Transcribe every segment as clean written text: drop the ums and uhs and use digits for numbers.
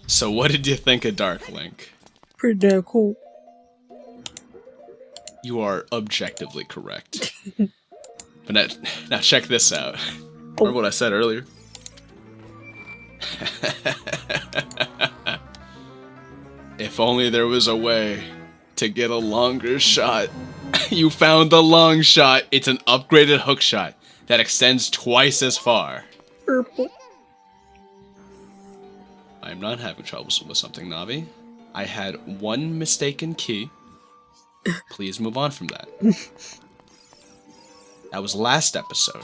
So what did you think of Dark Link? Pretty damn cool. You are objectively correct. But now check this out. Oh. Remember what I said earlier? If only there was a way to get a longer shot. You found the long shot. It's an upgraded hook shot that extends twice as far. Purple. I'm not having troubles with something, Navi. I had one mistaken key. Please move on from that. That was last episode.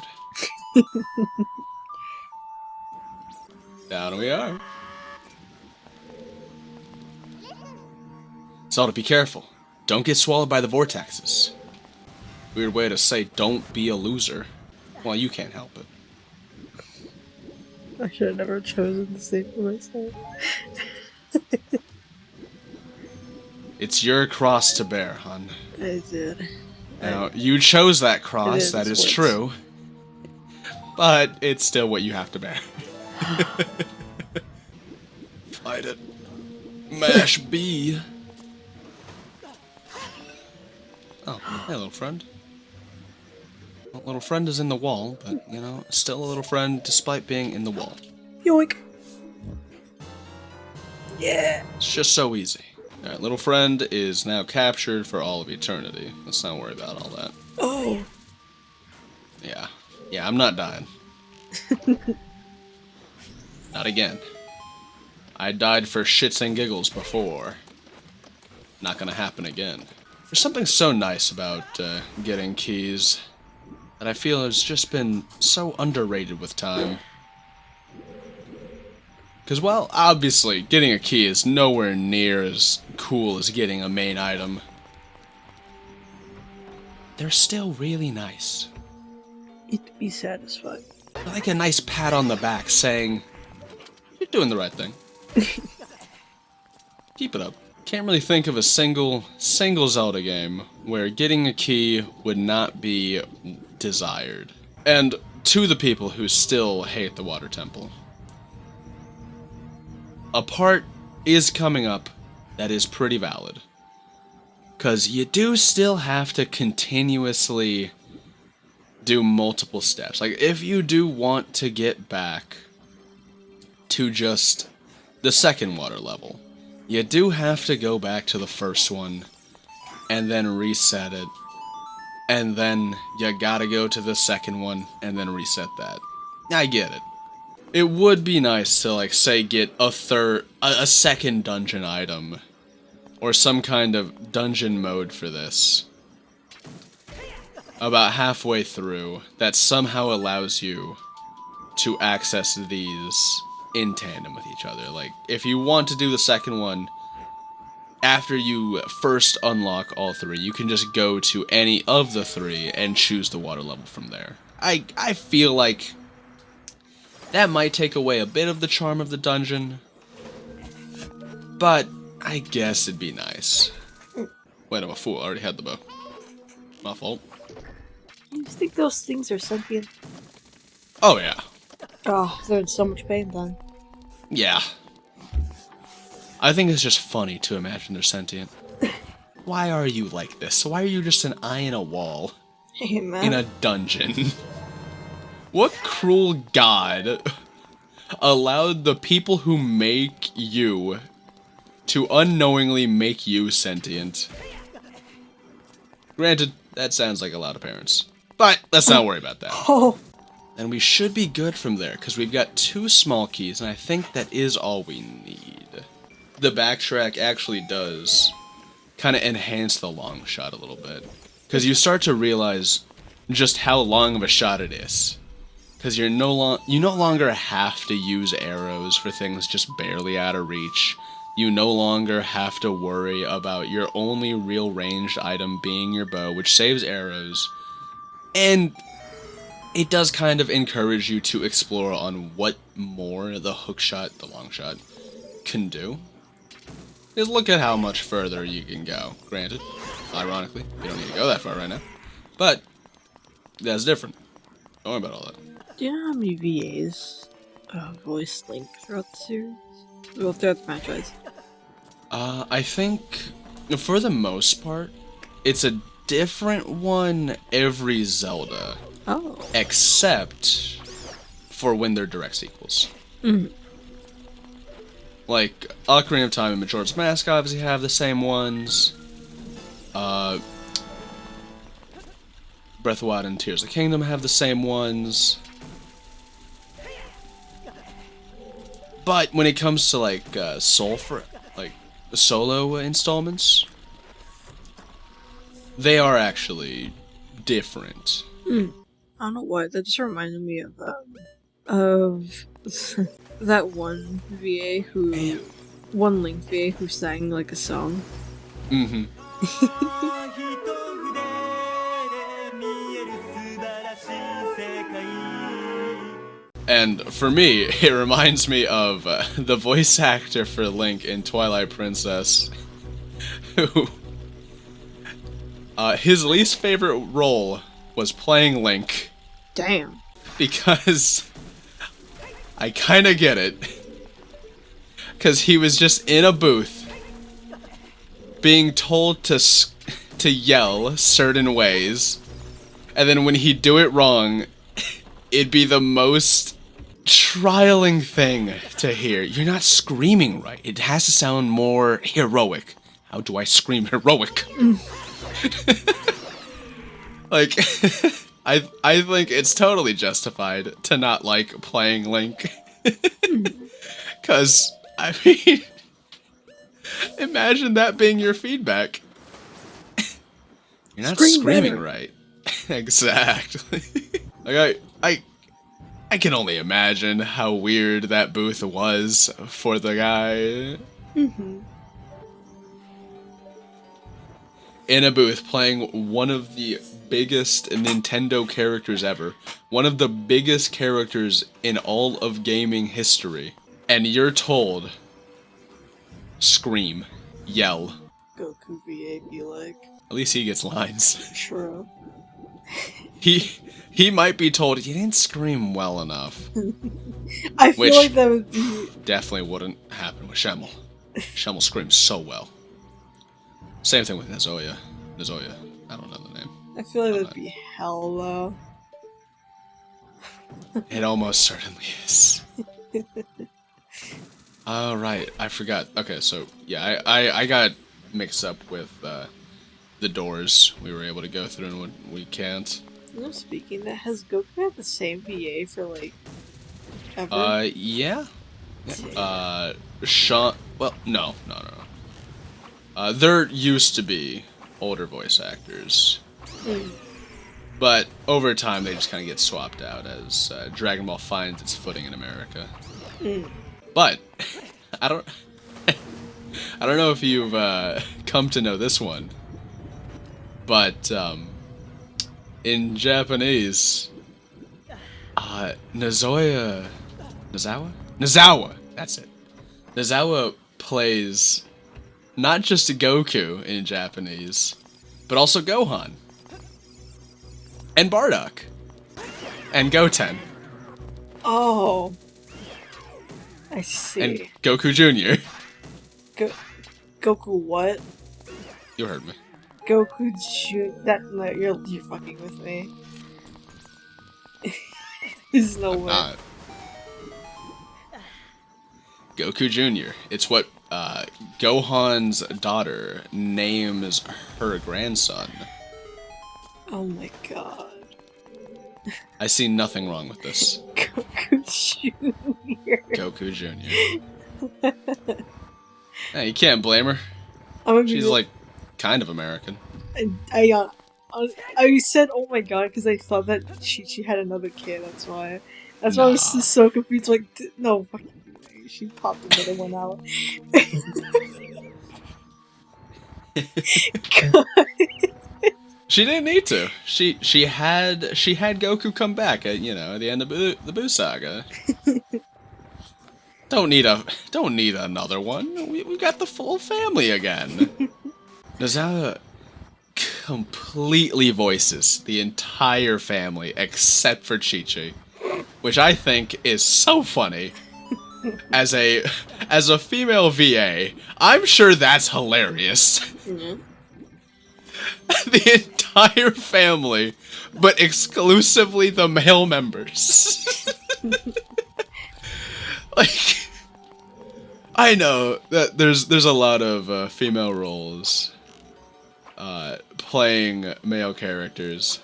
Down we are. So to be careful. Don't get swallowed by the vortexes. Weird way to say don't be a loser. Well, you can't help it. I should have never chosen to save for myself. It's your cross to bear, hon. I did. Now, you chose that cross, that is true. But it's still what you have to bear. Fight it. Mash B. Oh, hey, little friend. Well, little friend is in the wall, but, you know, still a little friend despite being in the wall. Yoink. Yeah. It's just so easy. Alright, little friend is now captured for all of eternity. Let's not worry about all that. Oh. Yeah. Yeah, I'm not dying. Not again. I died for shits and giggles before. Not gonna happen again. There's something so nice about getting keys that I feel has just been so underrated with time. Because, well, obviously, getting a key is nowhere near as cool as getting a main item. They're still really nice. It'd be satisfying. They're like a nice pat on the back saying, you're doing the right thing. Keep it up. Can't really think of a single Zelda game where getting a key would not be desired. And to the people who still hate the Water Temple, a part is coming up that is pretty valid. Because you do still have to continuously do multiple steps. Like, if you do want to get back to just the second water level, you do have to go back to the first one and then reset it. And then you gotta go to the second one and then reset that. I get it. It would be nice to, like, say, get a second dungeon item, or some kind of dungeon mode for this, about halfway through, that somehow allows you to access these in tandem with each other. Like, if you want to do the second one, after you first unlock all three, you can just go to any of the three and choose the water level from there. I feel like that might take away a bit of the charm of the dungeon, but I guess it'd be nice. Wait, I'm a fool. I already had the bow. My fault. You think those things are sentient? Oh, yeah. Oh, they're in so much pain then. Yeah. I think it's just funny to imagine they're sentient. Why are you like this? Why are you just an eye in a wall? Hey, man. In a dungeon? What cruel god allowed the people who make you to unknowingly make you sentient? Granted, that sounds like a lot of parents. But let's not worry about that. Oh. And we should be good from there, because we've got 2 small keys, and I think that is all we need. The backtrack actually does kind of enhance the long shot a little bit, because you start to realize just how long of a shot it is. Because you no longer have to use arrows for things just barely out of reach. You no longer have to worry about your only real ranged item being your bow, which saves arrows. And it does kind of encourage you to explore on what more the hook shot, the long shot, can do. Just look at how much further you can go. Granted, ironically, you don't need to go that far right now. But that's different. Don't worry about all that. Do you know how many VAs voiced Link throughout the series? Well, throughout the franchise. I think, for the most part, it's a different one every Zelda. Oh. Except for when they're direct sequels. Like, Ocarina of Time and Majora's Mask obviously have the same ones. Breath of the Wild and Tears of the Kingdom have the same ones. But when it comes to, like, solo installments, they are actually different. I don't know why, that just reminded me of that one VA who, one Link VA who sang like a song. Mm-hmm. And for me, it reminds me of the voice actor for Link in Twilight Princess, who his least favorite role was playing Link. Damn. Because I kind of get it. Because he was just in a booth being told to yell certain ways, and then when he'd do it wrong, it'd be the most trialing thing to hear. You're not screaming right. It has to sound more heroic. How do I scream heroic? Like, I think it's totally justified to not like playing Link. Because, I mean, imagine that being your feedback. You're not screaming right. Exactly. Like, I can only imagine how weird that booth was for the guy. In a booth playing one of the biggest Nintendo characters ever. One of the biggest characters in all of gaming history. And you're told, scream, yell. Goku VA be like. At least he gets lines. True. He might be told, you didn't scream well enough. I feel like that would be... Definitely wouldn't happen with Shemmel. Shemmel screams so well. Same thing with Nazoya. Nazoya. I don't know the name. I feel like that'd be hell, though. It almost certainly is. Oh, right. I forgot. Okay, so, yeah, I got mixed up with the doors we were able to go through and what we can't. You know, speaking of that, has Goku had the same VA for, like, ever? Yeah. Sean... Well, no. There used to be older voice actors. But over time, they just kind of get swapped out as Dragon Ball finds its footing in America. But, I don't know if you've come to know this one, but in Japanese, Nazawa, that's it. Nazawa plays not just Goku in Japanese, but also Gohan, and Bardock, and Goten. Oh. I see. And Goku Jr. Goku what? You heard me. Goku Jr. No, you're fucking with me. There's no way. Not. Goku Jr. It's what Gohan's daughter names her grandson. Oh my god. I see nothing wrong with this. Goku Jr. Goku Jr. Hey, you can't blame her. She's like kind of American. I said oh my god because I thought that she had another kid. That's why. That's why I was just so confused. Like no fucking way. She popped another one out. God. She didn't need to. She had Goku come back at at the end of the Buu saga. Don't need another one. We got the full family again. Nozawa completely voices the entire family except for Chi-Chi, which I think is so funny as a as a female VA, I'm sure that's hilarious. Mm-hmm. The entire family, but exclusively the male members. Like, I know that there's a lot of female roles playing male characters,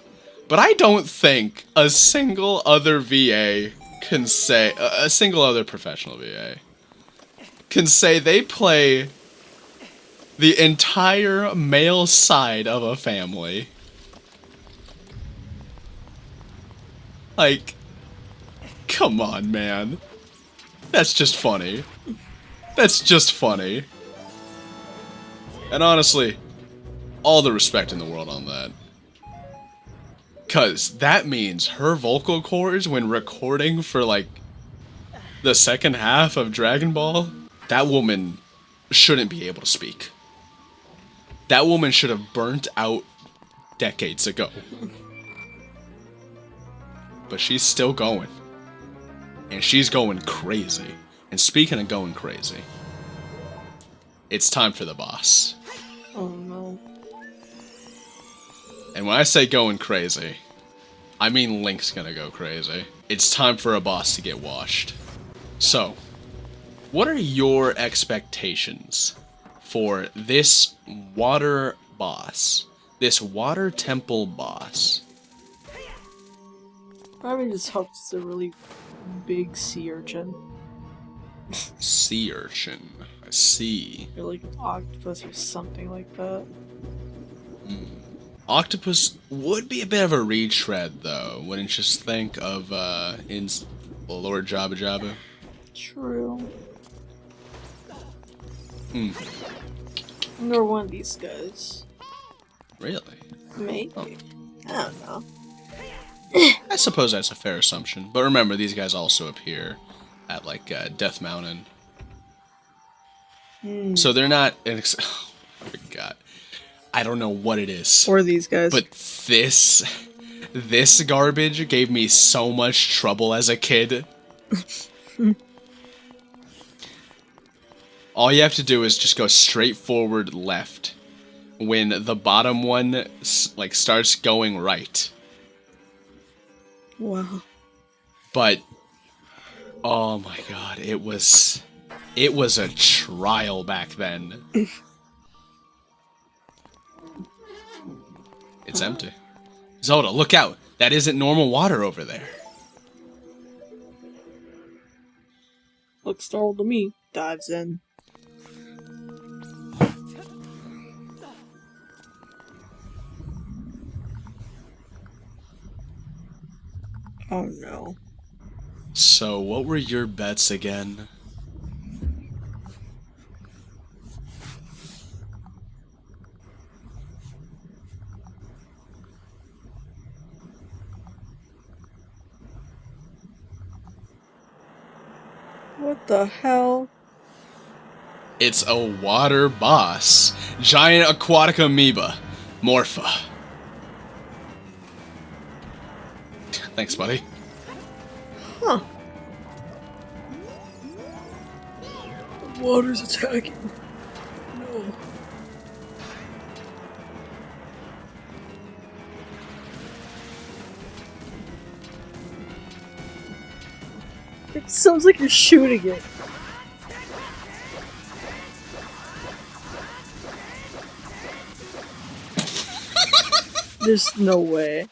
but I don't think a single other VA can say, a single other professional VA can say they play the entire male side of a family. Like, come on, man. That's just funny. That's just funny. And honestly, all the respect in the world on that. 'Cause that means her vocal cords when recording for, like, the second half of Dragon Ball, that woman shouldn't be able to speak. That woman should have burnt out decades ago. But she's still going. And she's going crazy. And speaking of going crazy, it's time for the boss. Oh no. And when I say going crazy, I mean Link's gonna go crazy. It's time for a boss to get washed. So, what are your expectations for this water boss? This water temple boss? Probably just hopes it's a really big sea urchin. Sea urchin. I see. Or like an octopus or something like that. Octopus would be a bit of a retread, though. Wouldn't you just think of in Lord Jabba Jabba? True. Hmm. Nor one of these guys. Really? Maybe. Oh. I don't know. I suppose that's a fair assumption. But remember, these guys also appear at, like, Death Mountain. So they're not... Oh, I forgot. I don't know what it is. Or these guys. But this garbage gave me so much trouble as a kid. All you have to do is just go straight forward left when the bottom one, like, starts going right. Wow. But, oh my god, it was a trial back then. It's empty. Zelda, look out! That isn't normal water over there. Looks startled to me. Dives in. Oh no. So, what were your bets again? What the hell? It's a water boss. Giant aquatic amoeba. Morpha. Thanks, buddy. Huh. The water's attacking. No. It sounds like you're shooting it. There's no way.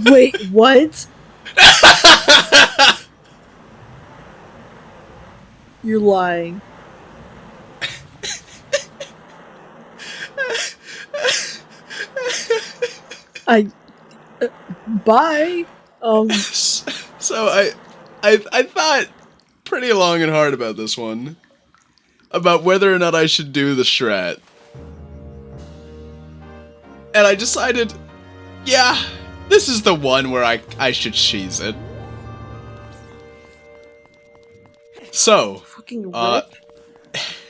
Wait, what? You're lying. Bye. So I thought pretty long and hard about this one. About whether or not I should do the strat. And I decided, yeah, this is the one where I should cheese it. So, Fucking rip.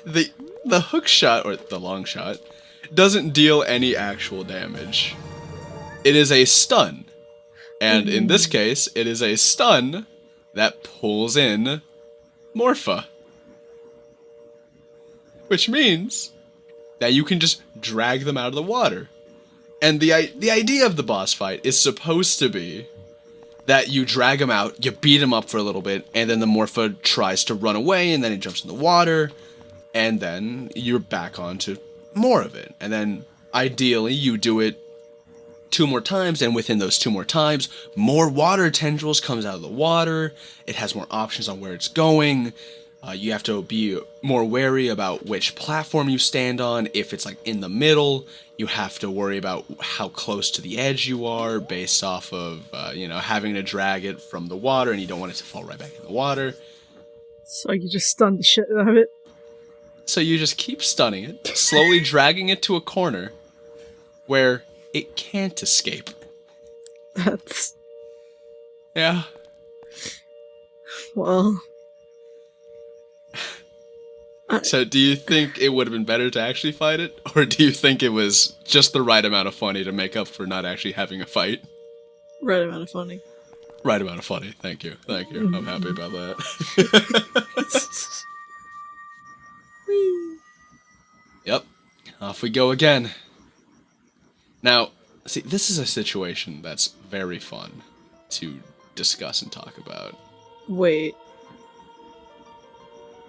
the hook shot, or the long shot, doesn't deal any actual damage. It is a stun. And in this case, it is a stun that pulls in Morpha. Which means that you can just drag them out of the water. And the idea of the boss fight is supposed to be that you drag him out, you beat him up for a little bit, and then the Morpha tries to run away, and then he jumps in the water, and then you're back onto more of it. And then, ideally, you do it 2 more times, and within those 2 more times, more water tendrils comes out of the water, it has more options on where it's going, you have to be more wary about which platform you stand on. If it's like in the middle, you have to worry about how close to the edge you are based off of, having to drag it from the water, and you don't want it to fall right back in the water. So you just stun the shit out of it. So you just keep stunning it, slowly dragging it to a corner where it can't escape. That's... Yeah. Well... So do you think it would have been better to actually fight it? Or do you think it was just the right amount of funny to make up for not actually having a fight? Right amount of funny. Right amount of funny. Thank you. Thank you. I'm happy about that. Whee. Yep. Off we go again. Now, see, this is a situation that's very fun to discuss and talk about. Wait.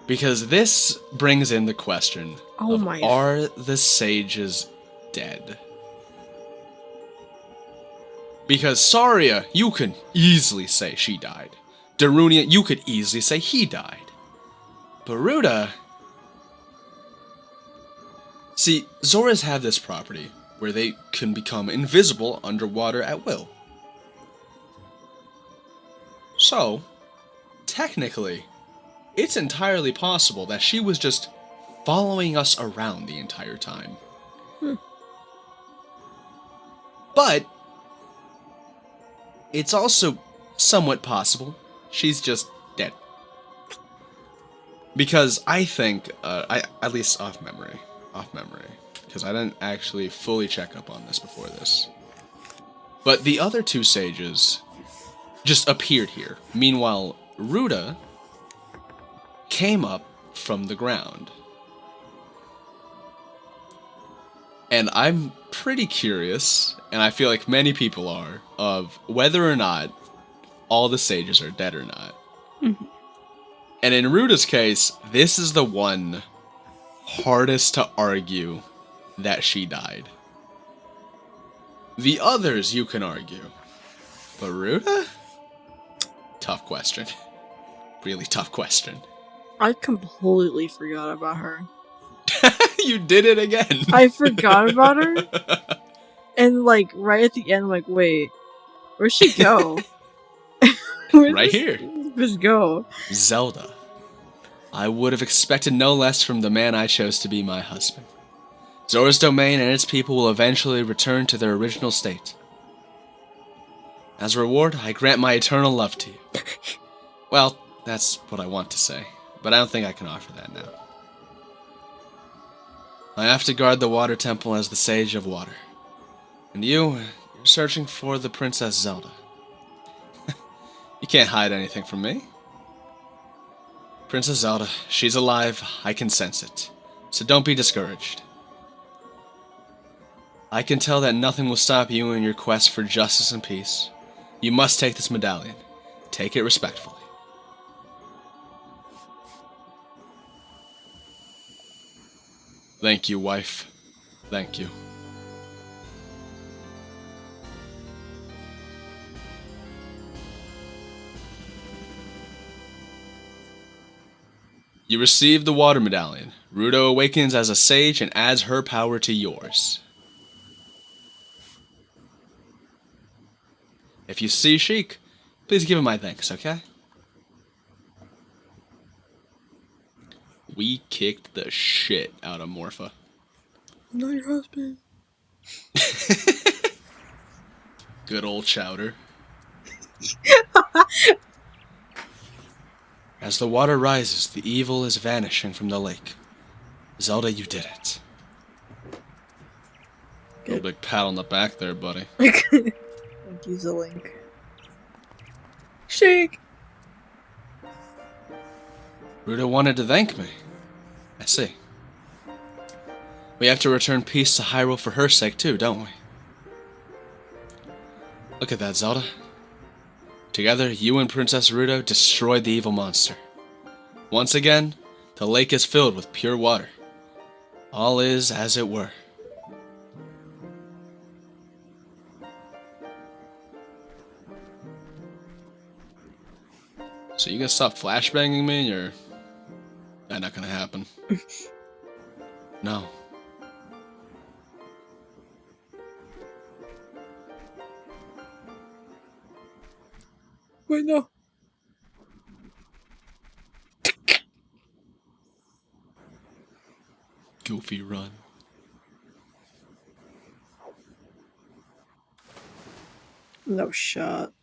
Because this brings in the question of, my... are the sages dead? Because Saria, you can easily say she died. Darunia, you could easily say he died. Baruda... See, Zoras have this property where they can become invisible underwater at will. So, technically, it's entirely possible that she was just following us around the entire time. But it's also somewhat possible she's just dead. Because I think, at least off memory, because I didn't actually fully check up on this before this. But the other 2 sages just appeared here. Meanwhile, Ruda came up from the ground. And I'm pretty curious, and I feel like many people are, of whether or not all the sages are dead or not. Mm-hmm. And in Ruda's case, this is the one hardest to argue that she died. The others you can argue. But Ruda? Tough question. Really tough question. I completely forgot about her. You did it again. I forgot about her. And like right at the end, like, wait, where'd she go? Right here. Just go. Zelda. I would have expected no less from the man I chose to be my husband. Zora's domain and its people will eventually return to their original state. As a reward, I grant my eternal love to you. Well, that's what I want to say, but I don't think I can offer that now. I have to guard the water temple as the Sage of Water. And you're searching for the Princess Zelda. You can't hide anything from me. Princess Zelda, she's alive, I can sense it. So don't be discouraged. I can tell that nothing will stop you in your quest for justice and peace. You must take this medallion. Take it respectfully. Thank you, wife. Thank you. You receive the water medallion. Rudo awakens as a sage and adds her power to yours. If you see Sheik, please give him my thanks, okay? We kicked the shit out of Morpha. I'm not your husband. Good old Chowder. As the water rises, the evil is vanishing from the lake. Zelda, you did it. A big pat on the back there, buddy. Thank you, Zelink. Shake! Ruda wanted to thank me. I see. We have to return peace to Hyrule for her sake too, don't we? Look at that, Zelda. Together, you and Princess Ruda destroyed the evil monster. Once again, the lake is filled with pure water. All is as it were. So you gonna stop flashbanging me, or that not gonna happen? No. Wait, no. Goofy run. No shot.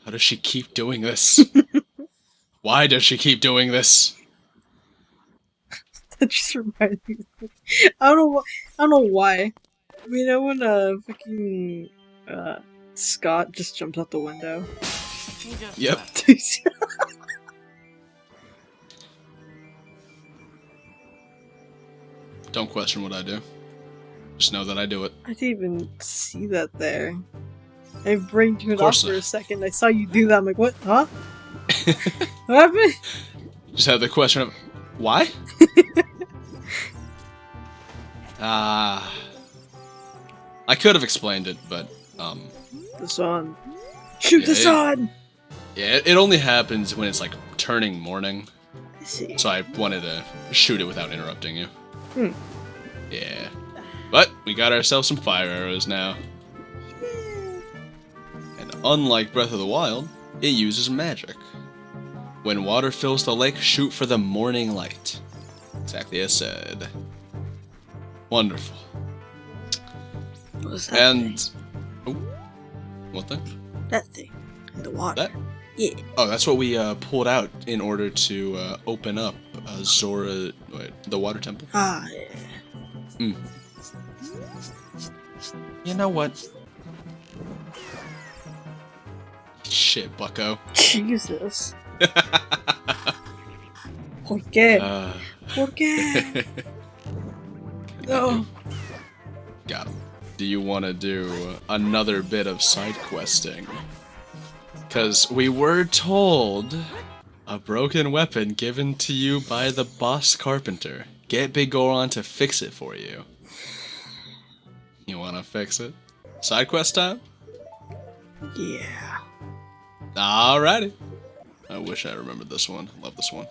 How does she keep doing this? Why does she keep doing this? That just reminded me. I don't know. I don't know why. You know when fucking Scott just jumped out the window. Yep. Don't question what I do. Just know that I do it. I didn't even see that there. I brain turned off course for not. a second. I saw you do that. I'm like, what? Huh? What happened? Just had the question of why? I could have explained it, but The sun. Shoot the sun! Yeah, it only happens when it's like turning morning. I see. So I wanted to shoot it without interrupting you. Hmm. Yeah. But we got ourselves some fire arrows now. And unlike Breath of the Wild, it uses magic. When water fills the lake, shoot for the morning light. Exactly as said. Wonderful. What was that And... thing? Oh. What thing? That thing. In the water. That? Yeah. Oh, that's what we pulled out in order to open up Zora... Wait, the water temple? Ah, yeah. Mm. You know what? Shit, bucko. Jesus. ¿Por qué? ¿Por qué? No. Got him. Do you want to do another bit of side questing? Because we were told a broken weapon given to you by the boss carpenter. Get Big Goron to fix it for you. You want to fix it? Side quest time? Yeah. Alrighty. I wish I remembered this one. Love this one.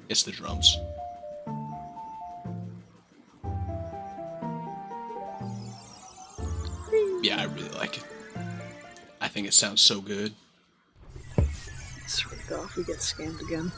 It's the drums. Yeah, I really like it. I think it sounds so good. Swear to God, if we get scammed again.